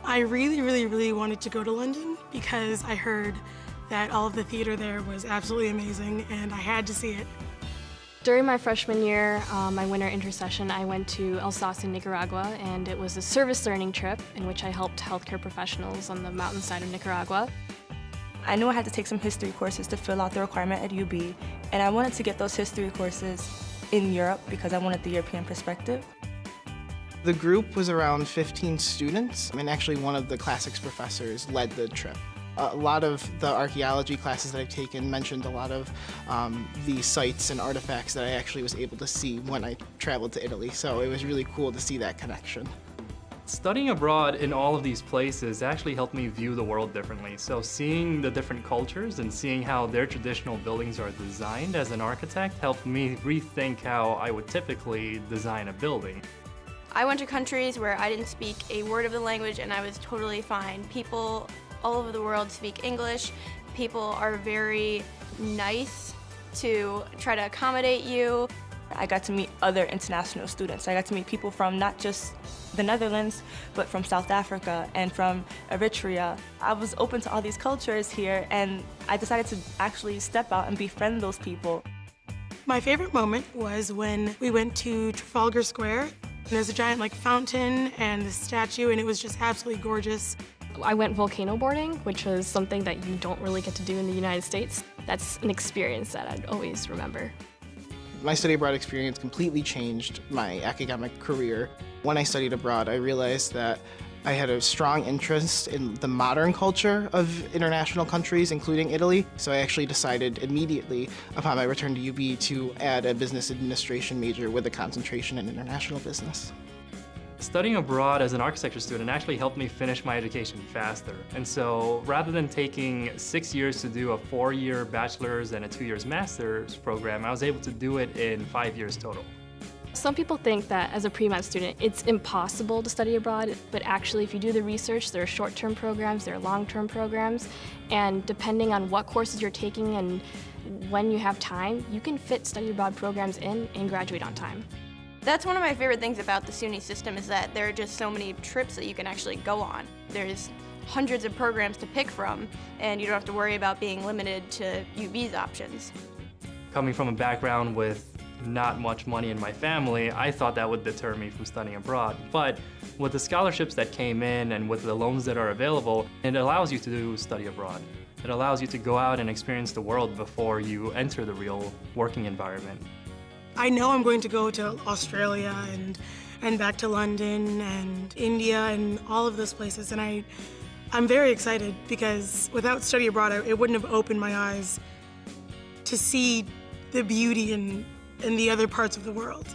I really wanted to go to London because I heard that all of the theater there was absolutely amazing and I had to see it. During my freshman year, my winter intersession, I went to Alsace in Nicaragua, and it was a service learning trip in which I helped healthcare professionals on the mountainside of Nicaragua. I knew I had to take some history courses to fill out the requirement at UB, and I wanted to get those history courses in Europe because I wanted the European perspective. The group was around 15 students, and actually one of the classics professors led the trip. A lot of the archaeology classes that I've taken mentioned a lot of the sites and artifacts that I actually was able to see when I traveled to Italy, so it was really cool to see that connection. Studying abroad in all of these places actually helped me view the world differently. So seeing the different cultures and seeing how their traditional buildings are designed as an architect helped me rethink how I would typically design a building. I went to countries where I didn't speak a word of the language and I was totally fine. People all over the world speak English. People are very nice to try to accommodate you. I got to meet other international students. I got to meet people from not just the Netherlands, but from South Africa and from Eritrea. I was open to all these cultures here, and I decided to actually step out and befriend those people. My favorite moment was when we went to Trafalgar Square. There's a giant fountain and the statue, and it was just absolutely gorgeous. I went volcano boarding, which was something that you don't really get to do in the United States. That's an experience that I'd always remember. My study abroad experience completely changed my academic career. When I studied abroad, I realized that I had a strong interest in the modern culture of international countries, including Italy. So I actually decided immediately upon my return to UB to add a business administration major with a concentration in international business. Studying abroad as an architecture student actually helped me finish my education faster. And so rather than taking 6 years to do a 4-year bachelor's and a 2-year master's program, I was able to do it in 5 years total. Some people think that as a pre-med student, it's impossible to study abroad, but actually if you do the research, there are short-term programs, there are long-term programs, and depending on what courses you're taking and when you have time, you can fit study abroad programs in and graduate on time. That's one of my favorite things about the SUNY system is that there are just so many trips that you can actually go on. There's hundreds of programs to pick from, and you don't have to worry about being limited to UB's options. Coming from a background with not much money in my family, I thought that would deter me from studying abroad. But with the scholarships that came in and with the loans that are available, it allows you to study abroad. It allows you to go out and experience the world before you enter the real working environment. I know I'm going to go to Australia and back to London and India and all of those places, and I'm very excited because without study abroad, it wouldn't have opened my eyes to see the beauty in the other parts of the world.